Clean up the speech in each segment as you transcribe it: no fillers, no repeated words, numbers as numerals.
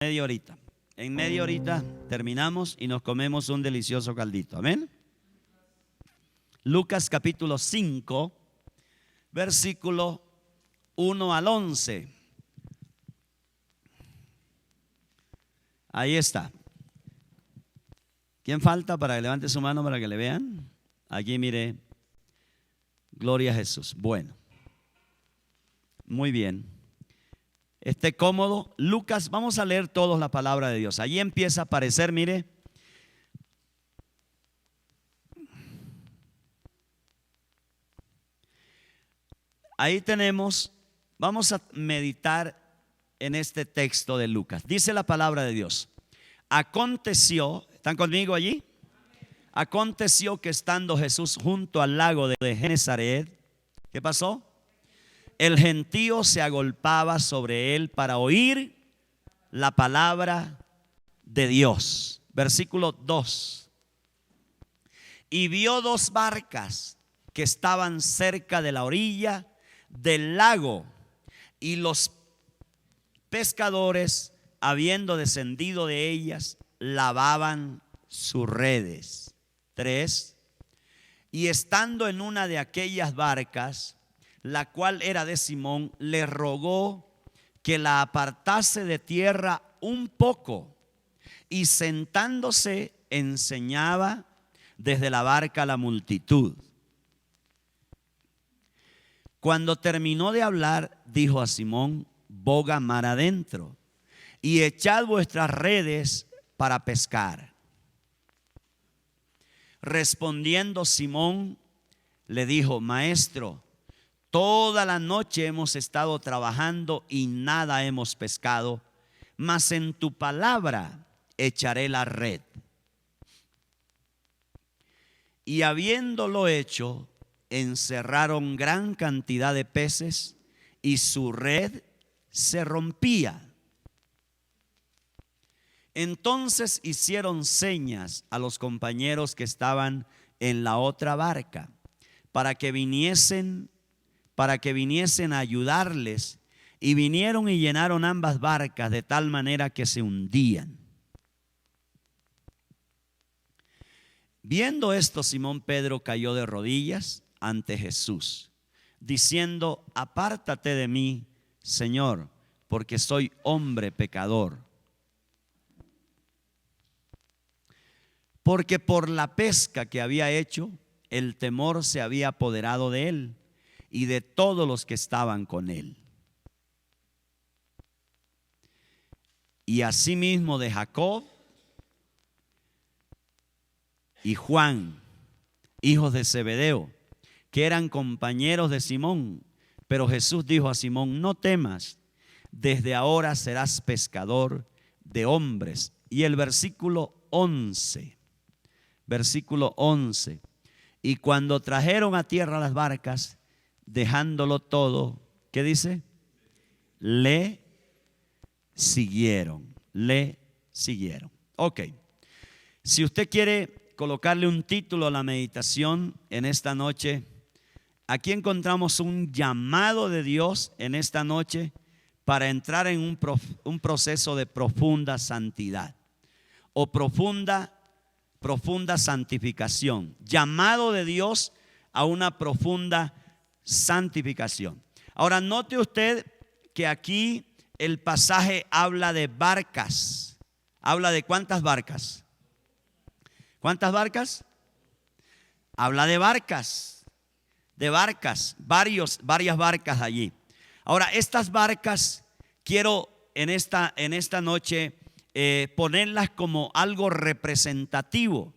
media horita. En media horita terminamos y nos comemos un delicioso caldito. Amén. Lucas capítulo 5, versículo 1 al 11. Ahí está. ¿Quién falta para que levante su mano para que le vean? Aquí mire. Gloria a Jesús. Bueno. Muy bien. Esté cómodo. Lucas, vamos a leer todos la palabra de Dios. Allí empieza a aparecer, mire. Ahí tenemos, vamos a meditar en este texto de Lucas. Dice la palabra de Dios. Aconteció, ¿están conmigo allí? Aconteció que estando Jesús junto al lago de Genesaret, ¿qué pasó? El gentío se agolpaba sobre él para oír la palabra de Dios. Versículo 2. Y vio dos barcas que estaban cerca de la orilla del lago, y los pescadores, habiendo descendido de ellas, lavaban sus redes. 3. Y estando en una de aquellas barcas, la cual era de Simón, le rogó que la apartase de tierra un poco, y sentándose enseñaba desde la barca a la multitud. Cuando terminó de hablar, dijo a Simón: boga mar adentro y echad vuestras redes para pescar. Respondiendo Simón, le dijo: Maestro, toda la noche hemos estado trabajando y nada hemos pescado, mas en tu palabra echaré la red. Y habiéndolo hecho, encerraron gran cantidad de peces y su red se rompía. Entonces hicieron señas a los compañeros que estaban en la otra barca para que viniesen a ayudarles, y vinieron y llenaron ambas barcas de tal manera que se hundían. Viendo esto, Simón Pedro cayó de rodillas ante Jesús, diciendo: apártate de mí, Señor, porque soy hombre pecador. Porque por la pesca que había hecho, el temor se había apoderado de él y de todos los que estaban con él. Y asimismo de Jacob y Juan, hijos de Zebedeo, que eran compañeros de Simón. Pero Jesús dijo a Simón: no temas, desde ahora serás pescador de hombres. Y el versículo 11. Y cuando trajeron a tierra las barcas, dejándolo todo, ¿qué dice? Le siguieron. Ok. Si usted quiere colocarle un título a la meditación en esta noche, aquí encontramos un llamado de Dios en esta noche para entrar en un proceso de profunda santidad o profunda santificación. Llamado de Dios a una profunda santificación. Ahora note usted que aquí el pasaje habla de barcas. ¿Habla de cuántas barcas? ¿Cuántas barcas? Habla de barcas, varias barcas allí. Ahora, estas barcas quiero en esta noche ponerlas como algo representativo.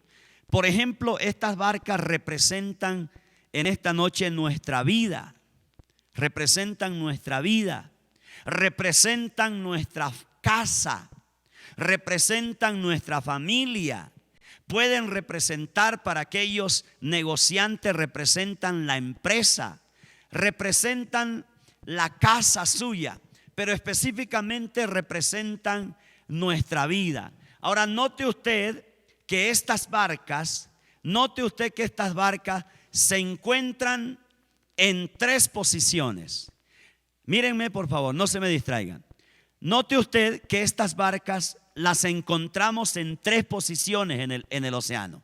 Por ejemplo, estas barcas representan en esta noche nuestra vida, representan nuestra casa, representan nuestra familia. Pueden representar, para aquellos negociantes, representan la empresa, representan la casa suya, pero específicamente representan nuestra vida. Ahora note usted que estas barcas se encuentran en tres posiciones. Mírenme por favor, no se me distraigan. Note usted que estas barcas las encontramos en tres posiciones en el océano.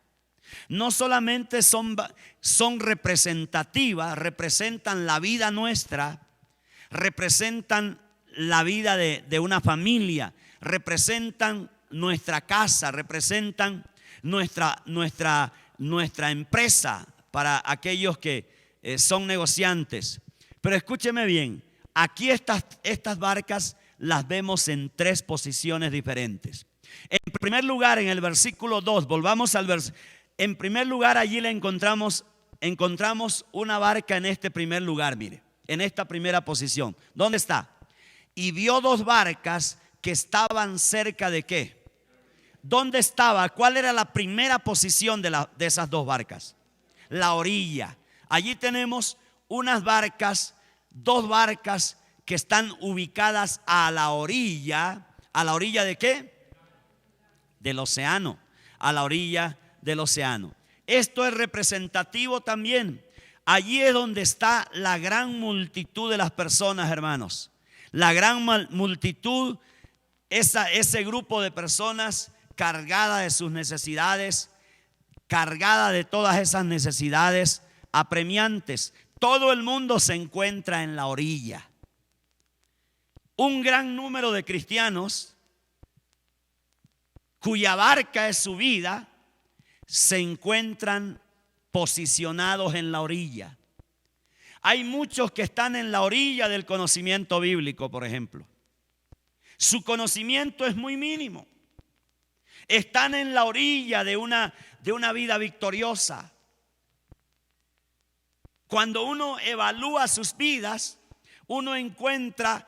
No solamente son representativas, representan la vida nuestra, representan la vida de una familia, representan nuestra casa, representan nuestra empresa para aquellos que son negociantes. Pero escúcheme bien, aquí estas barcas las vemos en tres posiciones diferentes. En primer lugar, en el versículo 2, volvamos al versículo. En primer lugar, allí le encontramos una barca en este primer lugar, mire, en esta primera posición. ¿Dónde está? Y vio dos barcas que estaban cerca de ¿qué? ¿Dónde estaba? ¿Cuál era la primera posición de esas dos barcas? La orilla. Allí tenemos unas barcas, dos barcas que están ubicadas a la orilla. ¿A la orilla de qué? Del océano. A la orilla del océano. Esto es representativo también. Allí es donde está la gran multitud de las personas, hermanos. La gran multitud, ese grupo de personas cargada de sus necesidades, cargada de todas esas necesidades apremiantes. Todo el mundo se encuentra en la orilla. Un gran número de cristianos cuya barca es su vida se encuentran posicionados en la orilla. Hay muchos que están en la orilla del conocimiento bíblico, por ejemplo. Su conocimiento es muy mínimo. Están en la orilla de una vida victoriosa. Cuando uno evalúa sus vidas, uno encuentra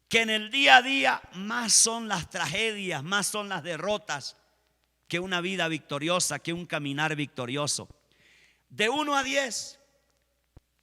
que en el día a día más son las tragedias, más son las derrotas que una vida victoriosa, que un caminar victorioso. De 1 a 10,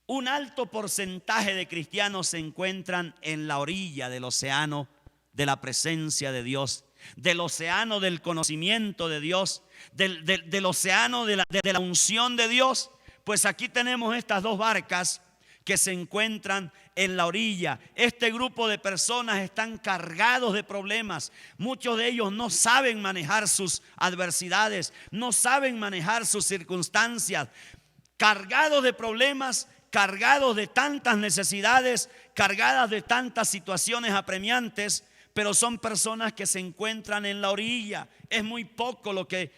un alto porcentaje de cristianos se encuentran en la orilla del océano de la presencia de Dios, del océano del conocimiento de Dios, del océano de la unción de Dios. Pues aquí tenemos estas dos barcas que se encuentran en la orilla. Este grupo de personas están cargados de problemas. Muchos de ellos no saben manejar sus adversidades, no saben manejar sus circunstancias. Cargados de problemas, cargados de tantas necesidades, cargadas de tantas situaciones apremiantes, pero son personas que se encuentran en la orilla. Es muy poco lo que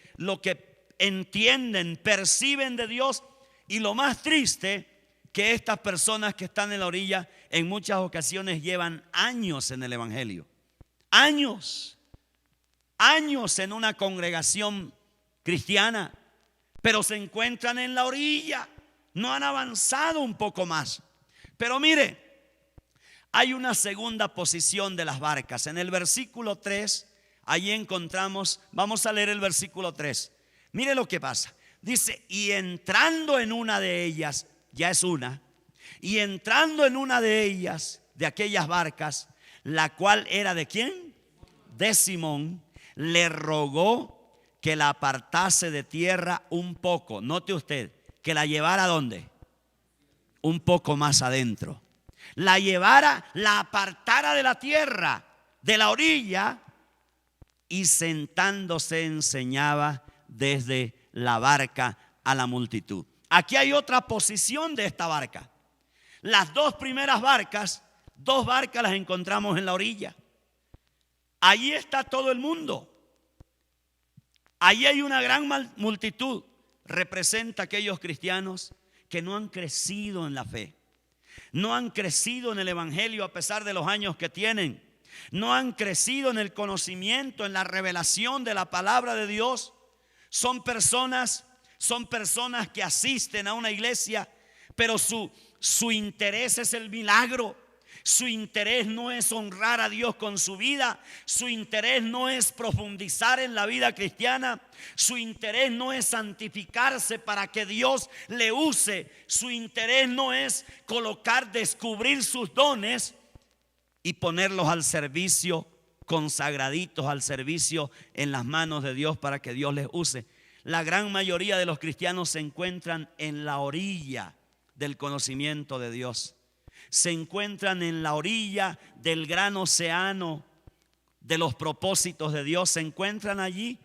entienden, perciben de Dios. Y lo más triste, que estas personas que están en la orilla en muchas ocasiones llevan años en el evangelio. Años en una congregación cristiana, pero se encuentran en la orilla. No han avanzado un poco más. Pero mire, hay una segunda posición de las barcas. En el versículo 3, allí encontramos, vamos a leer el versículo 3. Mire lo que pasa. Dice, y entrando en una de ellas, ya es una, y entrando en una de ellas, de aquellas barcas, la cual era ¿de quién? De Simón, le rogó que la apartase de tierra un poco. Note usted, que la llevara ¿a dónde? Un poco más adentro. La llevara, la apartara de la tierra, de la orilla, y sentándose enseñaba desde la barca a la multitud. Aquí hay otra posición de esta barca. Las dos primeras barcas, dos barcas las encontramos en la orilla. Allí está todo el mundo. Allí hay una gran multitud. Representa a aquellos cristianos que no han crecido en la fe, no han crecido en el evangelio a pesar de los años que tienen, no han crecido en el conocimiento, en la revelación de la palabra de Dios. Son personas que asisten a una iglesia, pero su interés es el milagro. Su interés no es honrar a Dios con su vida. Su interés no es profundizar en la vida cristiana. Su interés no es santificarse para que Dios le use. Su interés no es descubrir sus dones y ponerlos al servicio, consagraditos al servicio en las manos de Dios para que Dios les use. La gran mayoría de los cristianos se encuentran en la orilla del conocimiento de Dios. se encuentran en la orilla del gran océano de los propósitos de Dios. Se encuentran allí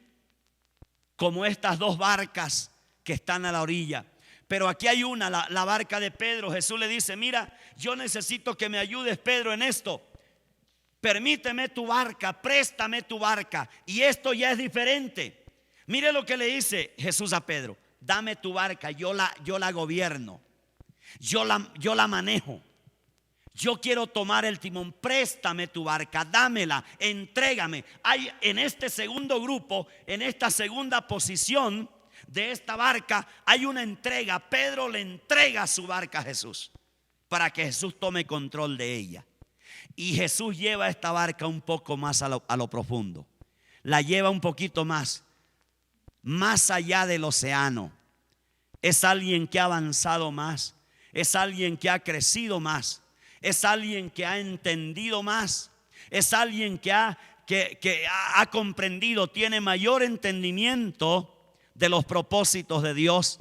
como estas dos barcas que están a la orilla. Pero aquí hay una, la barca de Pedro. Jesús le dice: mira, yo necesito que me ayudes, Pedro, en esto. Permíteme tu barca, préstame tu barca. Y esto ya es diferente. Mire lo que le dice Jesús a Pedro: dame tu barca, yo la gobierno, yo la manejo. Yo quiero tomar el timón, préstame tu barca, dámela, entrégame. Hay en este segundo grupo, en esta segunda posición de esta barca, hay una entrega. Pedro le entrega su barca a Jesús para que Jesús tome control de ella. Y Jesús lleva esta barca un poco más a lo profundo. La lleva un poquito más allá del océano. Es alguien que ha avanzado más. Es alguien que ha crecido más. Es alguien que ha entendido más. Es alguien que ha comprendido, tiene mayor entendimiento de los propósitos de Dios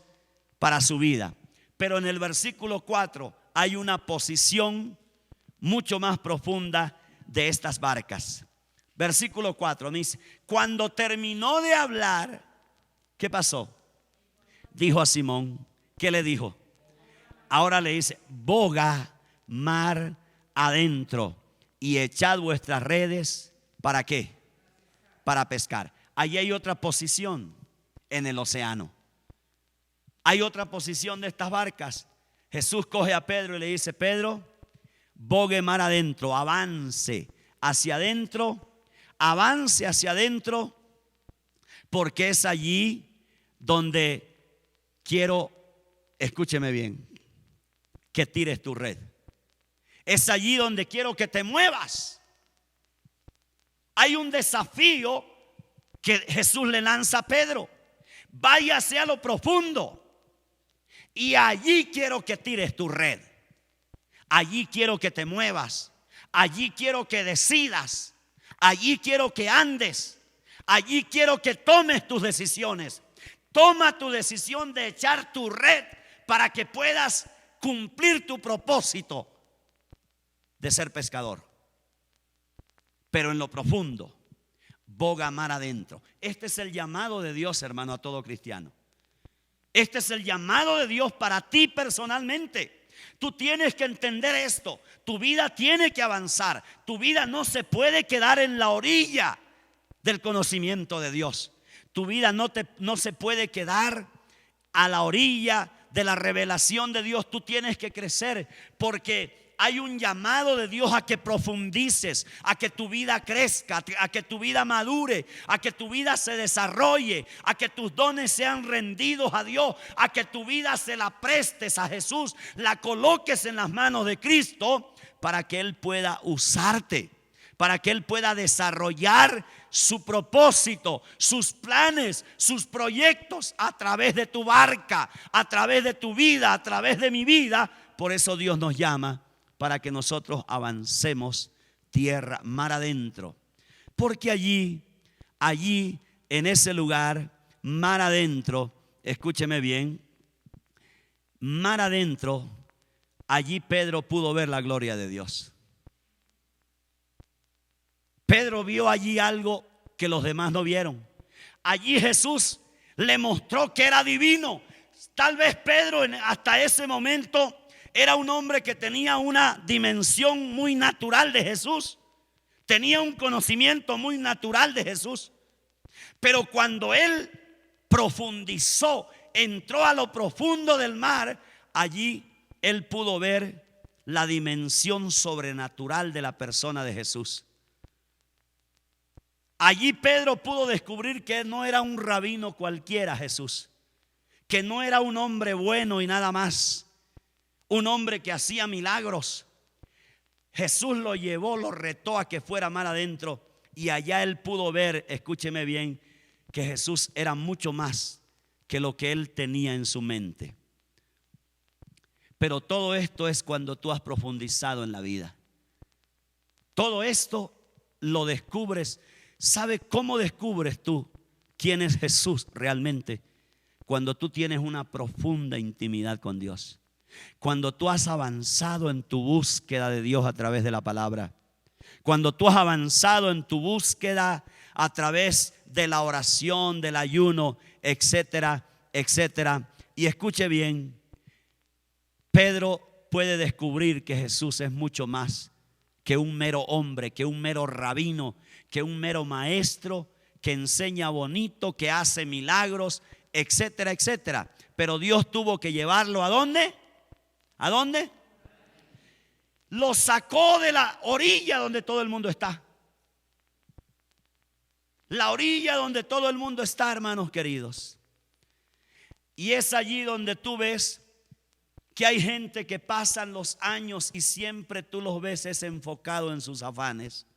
para su vida. Pero en el versículo 4 hay una posición mucho más profunda de estas barcas. Versículo 4 dice: cuando terminó de hablar, ¿qué pasó? Dijo a Simón. ¿Qué le dijo? Ahora le dice: boga mar adentro y echad vuestras redes. ¿Para qué? Para pescar. Allí hay otra posición en el océano. Hay otra posición de estas barcas. Jesús coge a Pedro y le dice: Pedro, bogue mar adentro, avance hacia adentro, porque es allí donde quiero, escúcheme bien, que tires tu red. Es allí donde quiero que te muevas. Hay un desafío que Jesús le lanza a Pedro: váyase a lo profundo y allí quiero que tires tu red. Allí quiero que te muevas. Allí quiero que decidas. Allí quiero que andes. Allí quiero que tomes tus decisiones. Toma tu decisión de echar tu red para que puedas cumplir tu propósito de ser pescador. Pero en lo profundo, boga mar adentro. Este es el llamado de Dios, hermano, a todo cristiano. Este es el llamado de Dios para ti personalmente. Tú tienes que entender esto. Tu vida tiene que avanzar. Tu vida no se puede quedar en la orilla del conocimiento de Dios. Tu vida no se puede quedar a la orilla de la revelación de Dios. Tú tienes que crecer, porque hay un llamado de Dios a que profundices, a que tu vida crezca, a que tu vida madure, a que tu vida se desarrolle, a que tus dones sean rendidos a Dios, a que tu vida se la prestes a Jesús, la coloques en las manos de Cristo para que Él pueda usarte, para que Él pueda desarrollar su propósito, sus planes, sus proyectos a través de tu barca, a través de tu vida, a través de mi vida. Por eso Dios nos llama para que nosotros avancemos tierra, mar adentro. Porque allí en ese lugar, mar adentro, escúcheme bien, mar adentro, allí Pedro pudo ver la gloria de Dios. Pedro vio allí algo que los demás no vieron. Allí Jesús le mostró que era divino. Tal vez Pedro hasta ese momento era un hombre que tenía una dimensión muy natural de Jesús. Tenía un conocimiento muy natural de Jesús. Pero cuando él profundizó, entró a lo profundo del mar, allí él pudo ver la dimensión sobrenatural de la persona de Jesús. Allí Pedro pudo descubrir que no era un rabino cualquiera, Jesús, que no era un hombre bueno y nada más, un hombre que hacía milagros. Jesús lo llevó, lo retó a que fuera mar adentro, y allá él pudo ver, escúcheme bien, que Jesús era mucho más que lo que él tenía en su mente. Pero todo esto es cuando tú has profundizado en la vida. Todo esto lo descubres. ¿Sabe cómo descubres tú quién es Jesús realmente? Cuando tú tienes una profunda intimidad con Dios. Cuando tú has avanzado en tu búsqueda de Dios a través de la palabra. Cuando tú has avanzado en tu búsqueda a través de la oración, del ayuno, etcétera, etcétera. Y escuche bien, Pedro puede descubrir que Jesús es mucho más que un mero hombre, que un mero rabino, que un mero maestro, que enseña bonito, que hace milagros, etcétera, etcétera. Pero Dios tuvo que llevarlo ¿a dónde? ¿A dónde? Lo sacó de la orilla donde todo el mundo está. La orilla donde todo el mundo está, hermanos queridos. Y es allí donde tú ves que hay gente que pasan los años y siempre tú los ves es enfocado en sus afanes.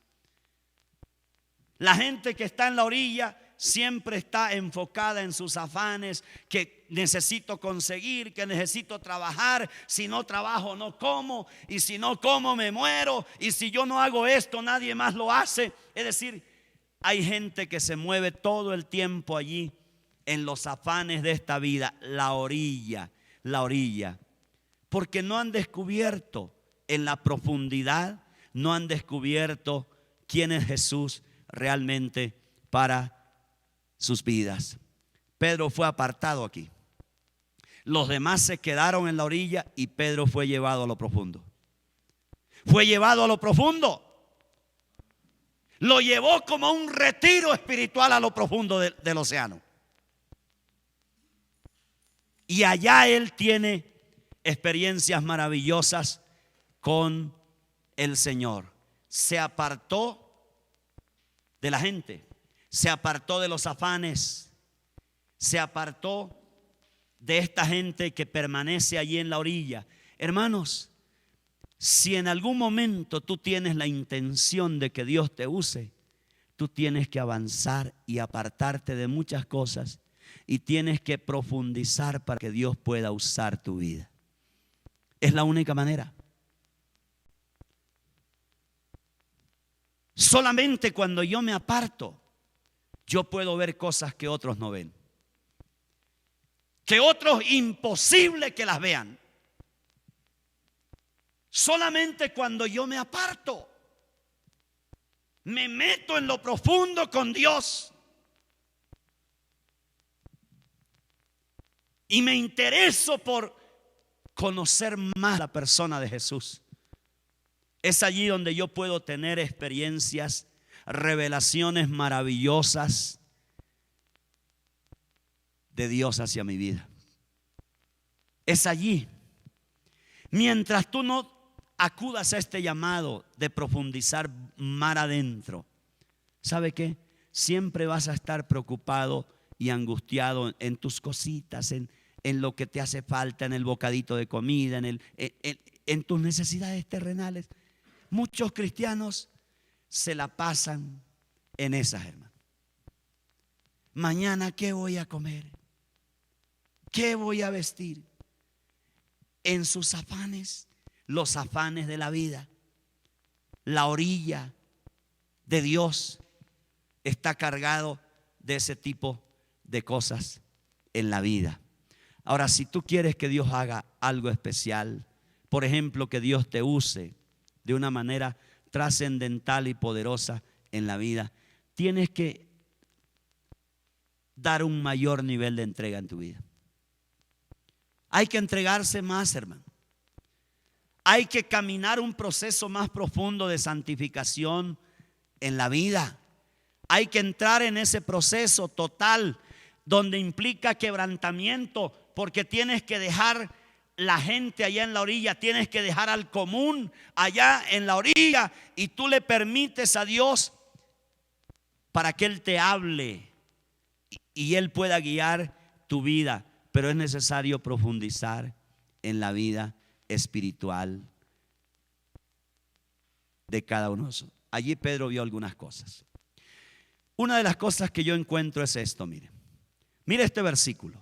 La gente que está en la orilla siempre está enfocada en sus afanes, que necesito conseguir, que necesito trabajar, si no trabajo no como, y si no como me muero, y si yo no hago esto nadie más lo hace. Es decir, hay gente que se mueve todo el tiempo allí en los afanes de esta vida, la orilla, porque no han descubierto en la profundidad, no han descubierto quién es Jesús realmente para sus vidas. Pedro fue apartado aquí. Los demás se quedaron en la orilla y Pedro fue llevado a lo profundo. Fue llevado a lo profundo. Lo llevó como un retiro espiritual a lo profundo del océano. Y allá él tiene experiencias maravillosas con el Señor. Se apartó de la gente, se apartó de los afanes, se apartó de esta gente que permanece allí en la orilla. Hermanos, si en algún momento tú tienes la intención de que Dios te use, tú tienes que avanzar y apartarte de muchas cosas y tienes que profundizar para que Dios pueda usar tu vida. Es la única manera. Solamente cuando yo me aparto, yo puedo ver cosas que otros no ven, que otros imposible que las vean. Solamente cuando yo me aparto, me meto en lo profundo con Dios y me intereso por conocer más la persona de Jesús. Es allí donde yo puedo tener experiencias, revelaciones maravillosas de Dios hacia mi vida. Es allí. Mientras tú no acudas a este llamado de profundizar mar adentro, ¿sabe qué? Siempre vas a estar preocupado y angustiado en tus cositas, en lo que te hace falta, en el bocadito de comida, en tus necesidades terrenales. Muchos cristianos se la pasan en esas, hermanos. Mañana, ¿qué voy a comer? ¿Qué voy a vestir? En sus afanes, los afanes de la vida. La orilla de Dios está cargado de ese tipo de cosas en la vida. Ahora, si tú quieres que Dios haga algo especial, por ejemplo, que Dios te use de una manera trascendental y poderosa en la vida, tienes que dar un mayor nivel de entrega en tu vida. Hay que entregarse más, hermano. Hay que caminar un proceso más profundo de santificación en la vida. Hay que entrar en ese proceso total donde implica quebrantamiento, porque tienes que dejar la gente allá en la orilla, tienes que dejar al común allá en la orilla y tú le permites a Dios para que Él te hable y Él pueda guiar tu vida. Pero es necesario profundizar en la vida espiritual de cada uno de nosotros. Allí Pedro vio algunas cosas. Una de las cosas que yo encuentro es esto, mire este versículo.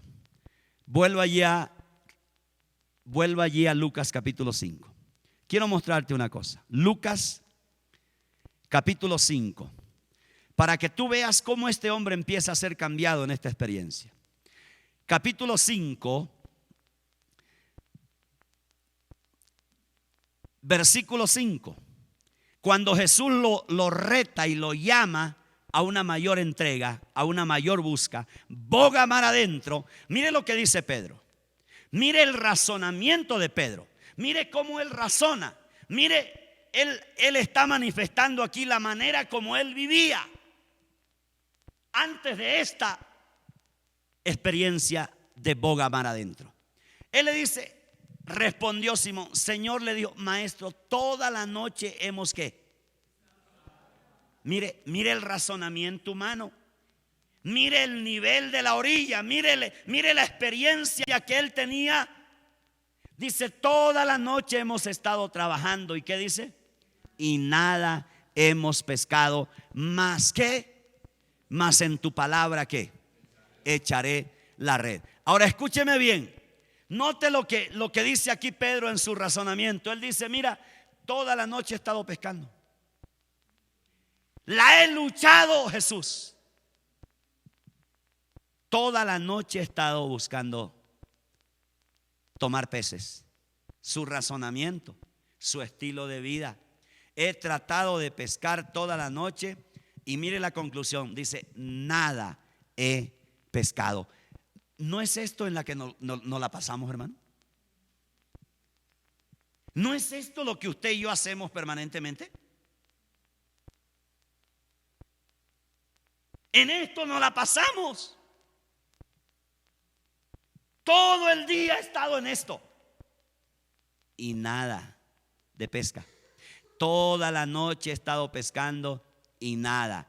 Vuelvo allí a Lucas capítulo 5. Quiero mostrarte una cosa. Lucas capítulo 5. Para que tú veas cómo este hombre empieza a ser cambiado en esta experiencia. Capítulo 5, versículo 5, cuando Jesús lo reta y lo llama a una mayor entrega, a una mayor busca, boga mar adentro. Mire lo que dice Pedro. Mire el razonamiento de Pedro. Mire cómo él razona. Mire, él está manifestando aquí la manera como él vivía antes de esta experiencia de boga mar adentro. Él le dice, respondió Simón, Señor, le dijo, maestro, toda la noche hemos ¿qué? Mire el razonamiento humano. Mire el nivel de la orilla. Mire la experiencia que él tenía. Dice, toda la noche hemos estado trabajando. ¿Y qué dice? Y nada hemos pescado más que, más en tu palabra que echaré la red. Ahora escúcheme bien. Note lo que dice aquí Pedro en su razonamiento. Él dice, mira, toda la noche he estado pescando. La he luchado, Jesús. Toda la noche he estado buscando tomar peces. Su razonamiento, su estilo de vida. He tratado de pescar toda la noche y mire la conclusión. Dice, nada he pescado. ¿No es esto en la que no la pasamos, hermano? ¿No es esto lo que usted y yo hacemos permanentemente? En esto no la pasamos. Todo el día he estado en esto. Y nada de pesca. Toda la noche he estado pescando y nada.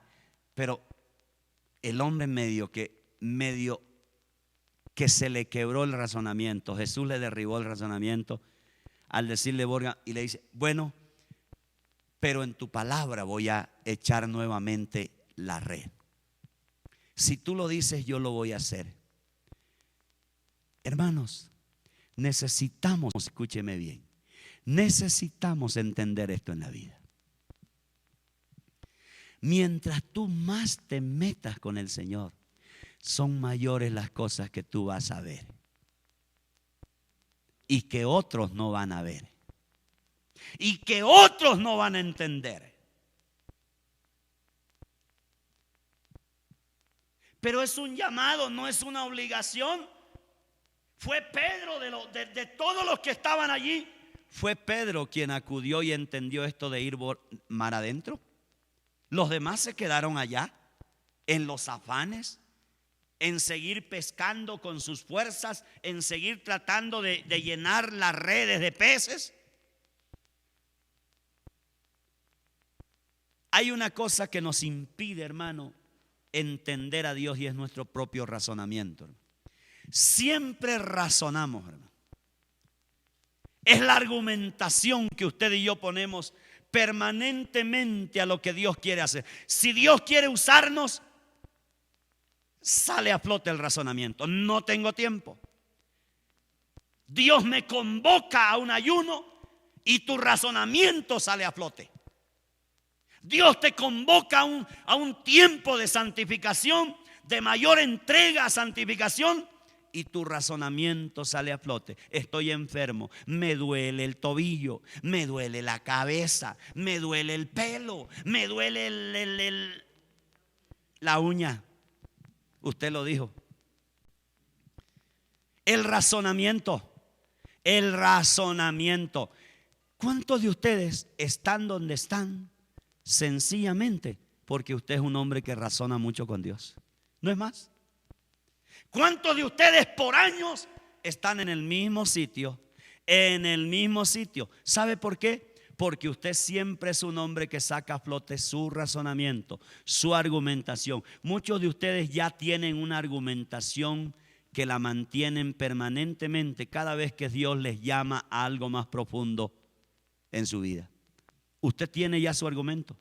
Pero el hombre medio que se le quebró el razonamiento. Jesús le derribó el razonamiento al decirle Borga y le dice, bueno, pero en tu palabra voy a echar nuevamente la red. Si tú lo dices, yo lo voy a hacer. Hermanos, necesitamos, escúcheme bien, necesitamos entender esto en la vida. Mientras tú más te metas con el Señor, son mayores las cosas que tú vas a ver y que otros no van a ver y que otros no van a entender. Pero es un llamado, no es una obligación. Fue Pedro de todos los que estaban allí. Fue Pedro quien acudió y entendió esto de ir mar adentro. Los demás se quedaron allá en los afanes, en seguir pescando con sus fuerzas, en seguir tratando de llenar las redes de peces. Hay una cosa que nos impide, hermano, entender a Dios y es nuestro propio razonamiento. Siempre razonamos, hermano. Es la argumentación que usted y yo ponemos permanentemente a lo que Dios quiere hacer. Si Dios quiere usarnos, sale a flote el razonamiento. No tengo tiempo. Dios me convoca a un ayuno y tu razonamiento sale a flote. Dios te convoca a un tiempo de santificación, de mayor entrega a santificación, y tu razonamiento sale a flote. Estoy enfermo, me duele el tobillo, me duele la cabeza, me duele el pelo, me duele la uña. Usted lo dijo. El razonamiento. ¿Cuántos de ustedes están donde están? Sencillamente porque usted es un hombre que razona mucho con Dios. ¿No es más? ¿Cuántos de ustedes por años están en el mismo sitio? En el mismo sitio. ¿Sabe por qué? Porque usted siempre es un hombre que saca a flote su razonamiento, su argumentación. Muchos de ustedes ya tienen una argumentación que la mantienen permanentemente cada vez que Dios les llama a algo más profundo en su vida. Usted tiene ya su argumento.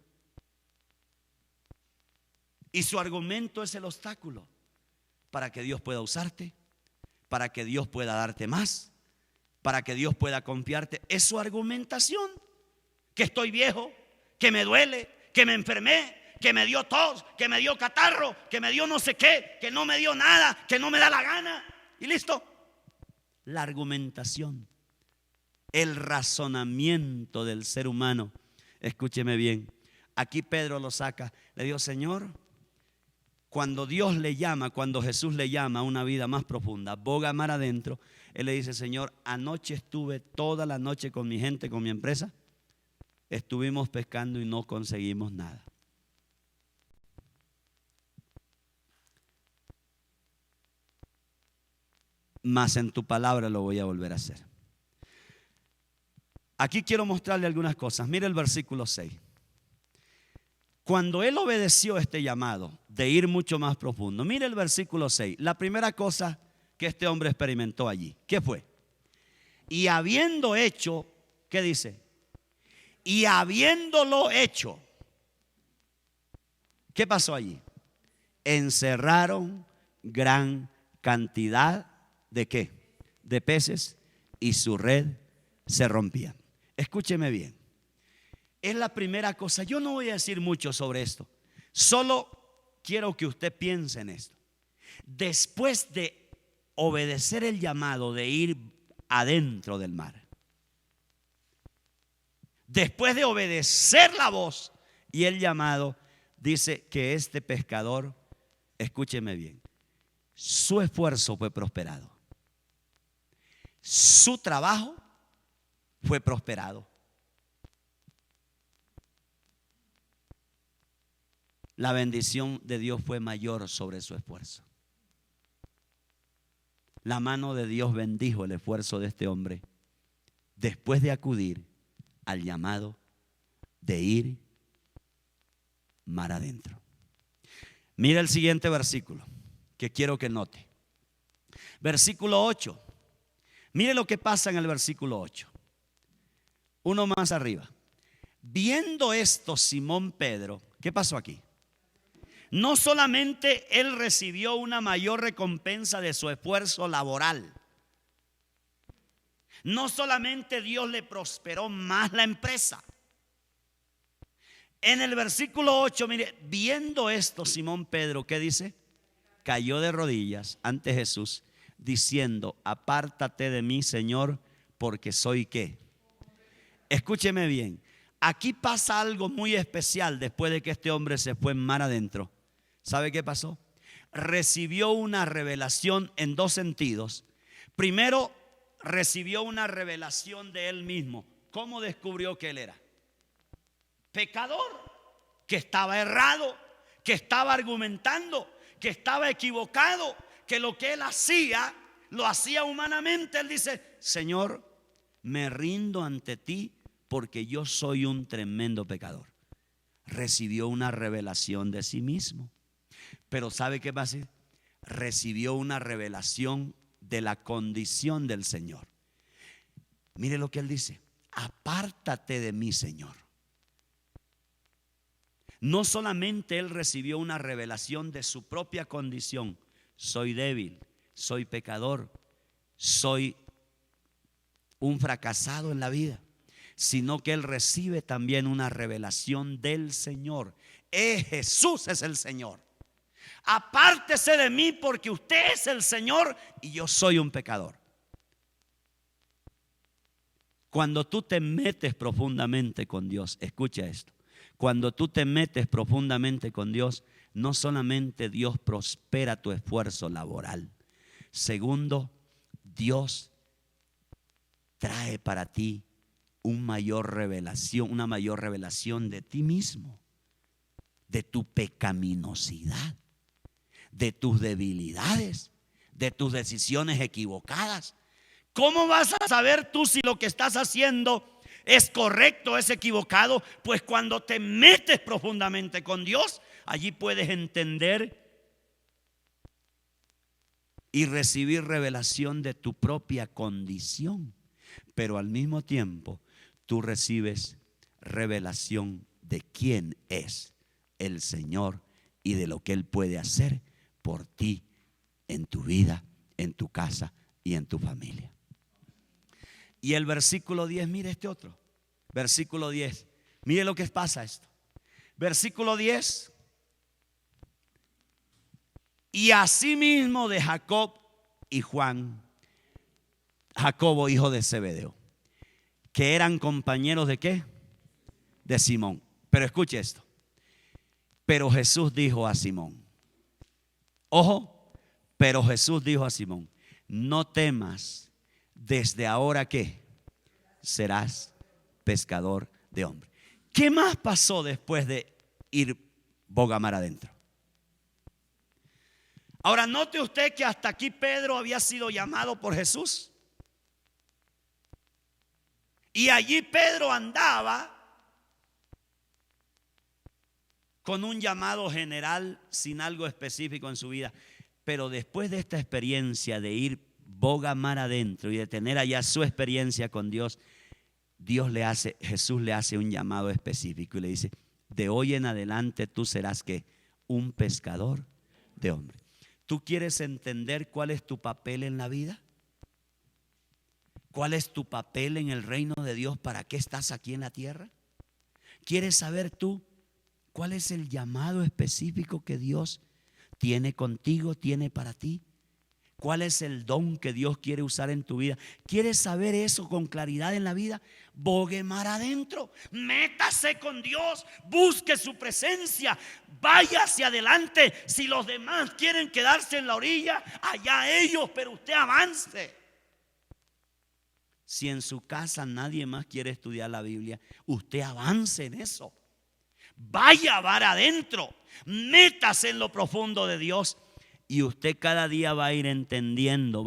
Y su argumento es el obstáculo para que Dios pueda usarte, para que Dios pueda darte más, para que Dios pueda confiarte. Es su argumentación. Que estoy viejo, que me duele, que me enfermé, que me dio tos, que me dio catarro, que me dio no sé qué, que no me dio nada, que no me da la gana. Y listo. La argumentación el razonamiento del ser humano. Escúcheme bien. Aquí Pedro lo saca. Le dijo: Señor, cuando Dios le llama, cuando Jesús le llama a una vida más profunda, boga mar adentro, él le dice: Señor, anoche estuve toda la noche con mi gente, con mi empresa. Estuvimos pescando y no conseguimos nada. Mas en tu palabra lo voy a volver a hacer. Aquí quiero mostrarle algunas cosas. Mire el versículo 6. Cuando él obedeció este llamado de ir mucho más profundo, mire el versículo 6. La primera cosa que este hombre experimentó allí, ¿qué fue? Y habiendo hecho, ¿qué dice? Y habiéndolo hecho, ¿qué pasó allí? Encerraron gran cantidad de ¿qué? De peces, y su red se rompía. Escúcheme bien. Es la primera cosa. Yo no voy a decir mucho sobre esto. Solo quiero que usted piense en esto. Después de obedecer el llamado de ir adentro del mar, después de obedecer la voz y el llamado, dice que este pescador, escúcheme bien, su esfuerzo fue prosperado. Su trabajo fue prosperado. La bendición de Dios fue mayor sobre su esfuerzo. La mano de Dios bendijo el esfuerzo de este hombre después de acudir al llamado de ir mar adentro. Mira el siguiente versículo que quiero que note. Versículo 8. Mire lo que pasa en el versículo 8. Uno más arriba. Viendo esto, Simón Pedro, ¿qué pasó aquí? No solamente él recibió una mayor recompensa de su esfuerzo laboral. No solamente Dios le prosperó más la empresa. En el versículo 8, mire, viendo esto, Simón Pedro, ¿qué dice? Cayó de rodillas ante Jesús, diciendo: apártate de mí, Señor, porque soy ¿qué? Escúcheme bien. Aquí pasa algo muy especial después de que este hombre se fue en mar adentro. ¿Sabe qué pasó? Recibió una revelación en dos sentidos. Primero, recibió una revelación de él mismo. ¿Cómo descubrió que él era? Pecador, que estaba errado, que estaba argumentando, que estaba equivocado, que lo que él hacía, lo hacía humanamente. Él dice: Señor, me rindo ante ti porque yo soy un tremendo pecador. Recibió una revelación de sí mismo. Pero ¿sabe qué pasa? Recibió una revelación de la condición del Señor. Mire lo que él dice: apártate de mí, Señor. No solamente él recibió una revelación de su propia condición: soy débil, soy pecador, soy un fracasado en la vida, sino que él recibe también una revelación del Señor. Jesús es el Señor. Apártese de mí porque usted es el Señor y yo soy un pecador. Cuando tú te metes profundamente con Dios, escucha esto. Cuando tú te metes profundamente con Dios, no solamente Dios prospera tu esfuerzo laboral. Segundo, Dios trae para ti una mayor revelación de ti mismo, de tu pecaminosidad, de tus debilidades, de tus decisiones equivocadas. ¿Cómo vas a saber tú si lo que estás haciendo es correcto o es equivocado? Pues cuando te metes profundamente con Dios, allí puedes entender y recibir revelación de tu propia condición. Pero al mismo tiempo, tú recibes revelación de quién es el Señor y de lo que Él puede hacer por ti en tu vida, en tu casa y en tu familia. Y el versículo 10, mire este otro. Versículo 10, mire lo que pasa esto. Versículo 10. Y asimismo de Jacob y Juan, Jacobo hijo de Zebedeo. que eran compañeros ¿de qué? De Simón. Pero escuche esto. Pero Jesús dijo a Simón, ojo, pero Jesús dijo a Simón, no temas, desde ahora ¿qué? Serás pescador de hombres. ¿Qué más pasó después de ir boga mar adentro? Ahora note usted que hasta aquí Pedro había sido llamado por Jesús. Y allí Pedro andaba con un llamado general sin algo específico en su vida. Pero después de esta experiencia de ir boga mar adentro y de tener allá su experiencia con Dios, Jesús le hace un llamado específico y le dice, de hoy en adelante tú serás ¿qué? Un pescador de hombres. ¿Tú quieres entender cuál es tu papel en la vida? ¿Cuál es tu papel en el reino de Dios? ¿Para qué estás aquí en la tierra? ¿Quieres saber tú cuál es el llamado específico que Dios tiene contigo, tiene para ti? ¿Cuál es el don que Dios quiere usar en tu vida? ¿Quieres saber eso con claridad en la vida? Bogue mar adentro, métase con Dios, busque su presencia, vaya hacia adelante. Si los demás quieren quedarse en la orilla, allá ellos, pero usted avance. Si en su casa nadie más quiere estudiar la Biblia, usted avance en eso. Vaya mar adentro, métase en lo profundo de Dios. Y usted cada día va a ir entendiendo,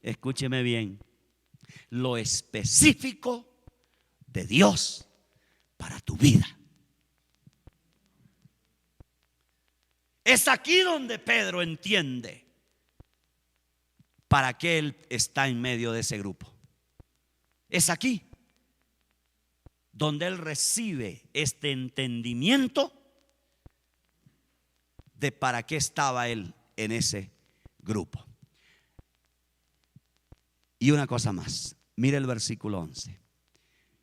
escúcheme bien, lo específico de Dios para tu vida. Es aquí donde Pedro entiende para qué él está en medio de ese grupo. Es aquí donde él recibe este entendimiento de para qué estaba él en ese grupo. Y una cosa más, mire el versículo 11.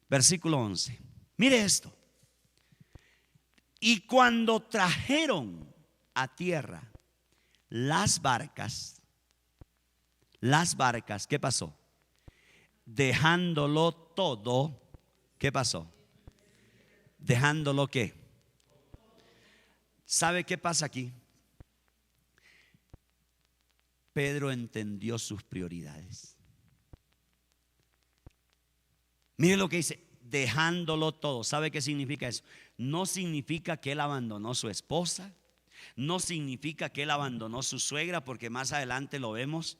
Versículo 11, mire esto. Y cuando trajeron a tierra las barcas, ¿qué pasó? Dejándolo todo, ¿qué pasó? Dejándolo ¿qué? ¿Sabe qué pasa aquí? Pedro entendió sus prioridades. Mire lo que dice, dejándolo todo. ¿Sabe qué significa eso? No significa que él abandonó su esposa, no significa que él abandonó su suegra, porque más adelante lo vemos.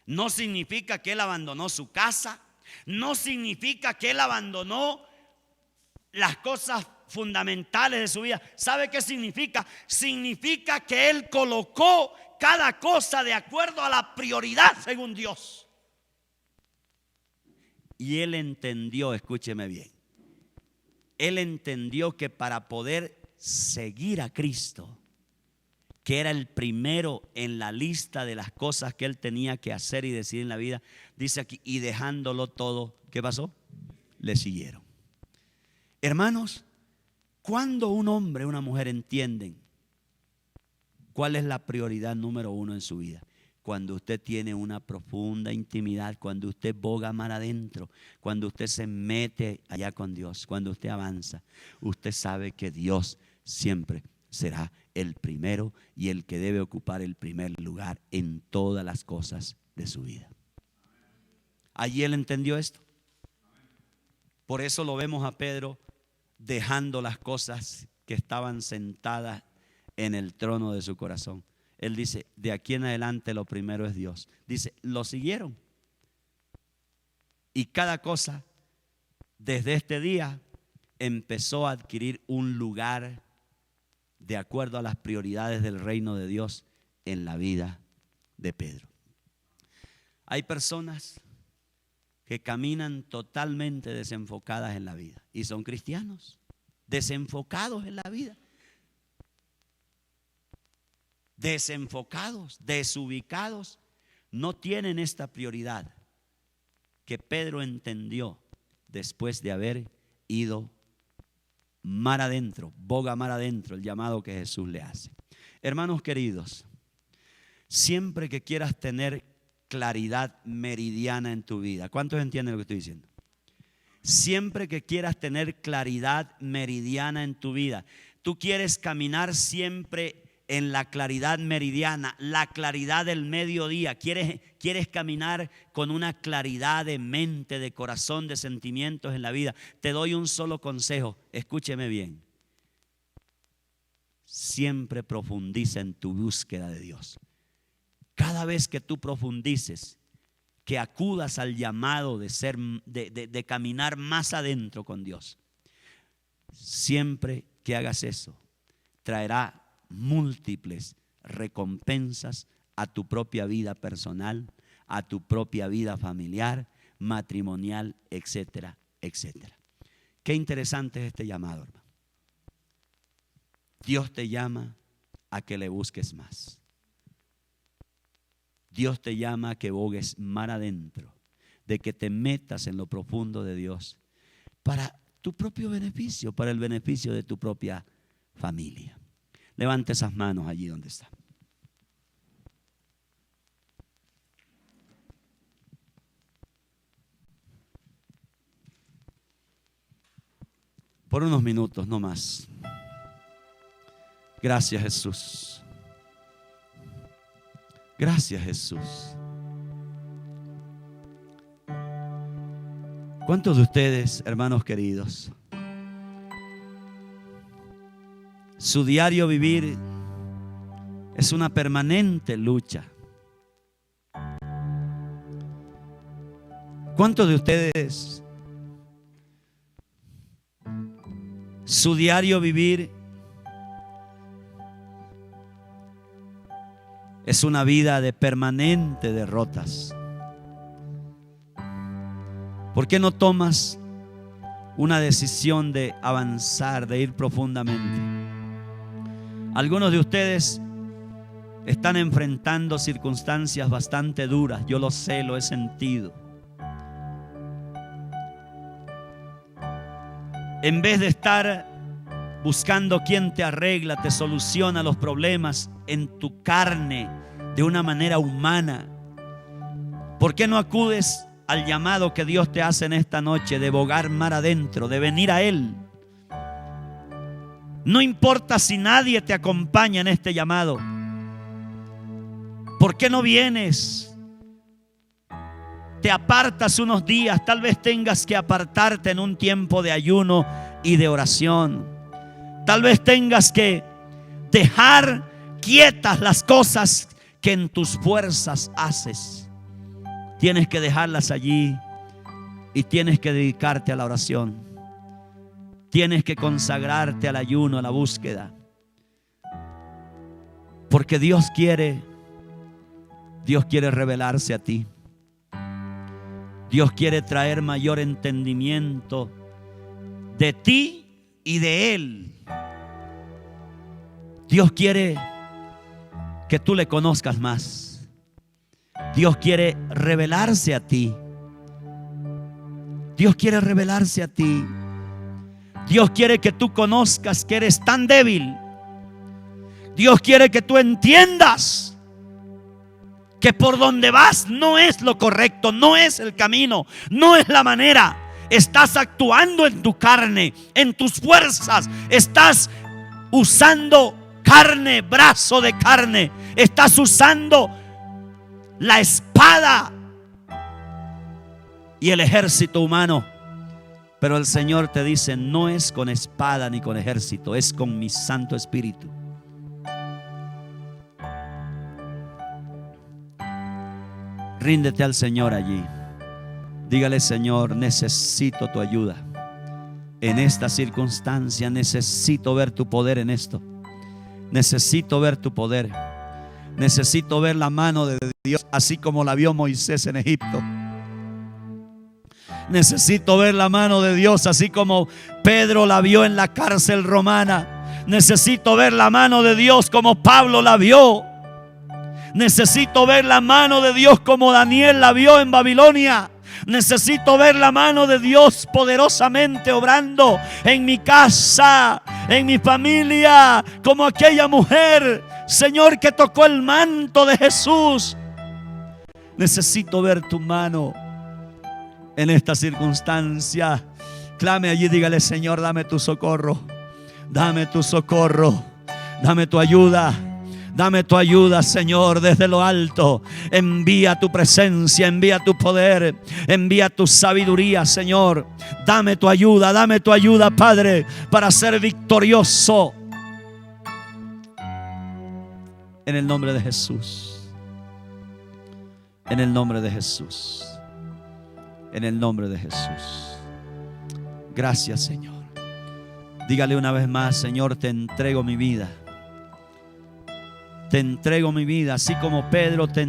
No significa que él abandonó su casa, no significa que él abandonó las cosas fundamentales de su vida. ¿Sabe qué significa? Significa que él colocó cada cosa de acuerdo a la prioridad según Dios. Y él entendió, escúcheme bien, él entendió que para poder seguir a Cristo, que era el primero en la lista de las cosas que él tenía que hacer y decidir en la vida, dice aquí, y dejándolo todo, ¿qué pasó? Le siguieron. Hermanos, cuando un hombre o una mujer entienden cuál es la prioridad número uno en su vida, cuando usted tiene una profunda intimidad, cuando usted boga mar adentro, cuando usted se mete allá con Dios, cuando usted avanza, usted sabe que Dios siempre será el primero y el que debe ocupar el primer lugar en todas las cosas de su vida. Allí él entendió esto. Por eso lo vemos a Pedro dejando las cosas que estaban sentadas en el trono de su corazón. Él dice, de aquí en adelante lo primero es Dios. Dice, lo siguieron. Y cada cosa desde este día empezó a adquirir un lugar de acuerdo a las prioridades del reino de Dios en la vida de Pedro. Hay personas que caminan totalmente desenfocadas en la vida y son cristianos, desenfocados en la vida. Desenfocados, desubicados, no tienen esta prioridad que Pedro entendió después de haber ido mar adentro, boga mar adentro, el llamado que Jesús le hace. Hermanos queridos, siempre que quieras tener claridad meridiana en tu vida. ¿Cuántos entienden lo que estoy diciendo? Siempre que quieras tener claridad meridiana en tu vida, tú quieres caminar siempre en la claridad meridiana, la claridad del mediodía. Quieres caminar con una claridad de mente, de corazón, de sentimientos en la vida. Te doy un solo consejo, escúcheme bien. Siempre profundiza en tu búsqueda de Dios. Cada vez que tú profundices, que acudas al llamado de caminar más adentro con Dios, siempre que hagas eso, traerá múltiples recompensas a tu propia vida personal, a tu propia vida familiar, matrimonial, etcétera, etcétera. Qué interesante es este llamado, hermano. Dios te llama a que le busques más. Dios te llama a que bogues mar adentro, de que te metas en lo profundo de Dios para tu propio beneficio, para el beneficio de tu propia familia. Levante esas manos allí donde está. Por unos minutos, no más. Gracias, Jesús. Gracias, Jesús. ¿Cuántos de ustedes, hermanos queridos, su diario vivir es una permanente lucha? ¿Cuántos de ustedes, su diario vivir es una vida de permanente derrotas? ¿Por qué no tomas una decisión de avanzar, de ir profundamente? Algunos de ustedes están enfrentando circunstancias bastante duras. Yo lo sé, lo he sentido. En vez de estar buscando quién te arregla, te soluciona los problemas en tu carne de una manera humana, ¿por qué no acudes al llamado que Dios te hace en esta noche de bogar mar adentro, de venir a Él? No importa si nadie te acompaña en este llamado. ¿Por qué no vienes? Te apartas unos días, tal vez tengas que apartarte en un tiempo de ayuno y de oración. Tal vez tengas que dejar quietas las cosas que en tus fuerzas haces. Tienes que dejarlas allí y tienes que dedicarte a la oración. Tienes que consagrarte al ayuno, a la búsqueda. Porque Dios quiere revelarse a ti. Dios quiere traer mayor entendimiento de ti y de Él. Dios quiere que tú le conozcas más. Dios quiere revelarse a ti. Dios quiere revelarse a ti. Dios quiere que tú conozcas que eres tan débil. Dios quiere que tú entiendas que por donde vas no es lo correcto, no es el camino, no es la manera. Estás actuando en tu carne, en tus fuerzas. Estás usando carne, brazo de carne. Estás usando la espada y el ejército humano. Pero el Señor te dice: no es con espada ni con ejército, es con mi Santo Espíritu. Ríndete al Señor allí. Dígale: Señor, necesito tu ayuda en esta circunstancia. Necesito ver tu poder en esto. Necesito ver tu poder. Necesito ver la mano de Dios así como la vio Moisés en Egipto. Necesito ver la mano de Dios así como Pedro la vio en la cárcel romana. Necesito ver la mano de Dios como Pablo la vio. Necesito ver la mano de Dios como Daniel la vio en Babilonia. Necesito ver la mano de Dios poderosamente obrando en mi casa, en mi familia, como aquella mujer, Señor, que tocó el manto de Jesús. Necesito ver tu mano en esta circunstancia. Clame allí, dígale: Señor, dame tu socorro. Dame tu socorro. Dame tu ayuda. Dame tu ayuda, Señor, desde lo alto. Envía tu presencia, envía tu poder, envía tu sabiduría, Señor. Dame tu ayuda, Padre, para ser victorioso. En el nombre de Jesús. En el nombre de Jesús. En el nombre de Jesús. Gracias, Señor. Dígale una vez más: Señor, te entrego mi vida. Te entrego mi vida, así como Pedro te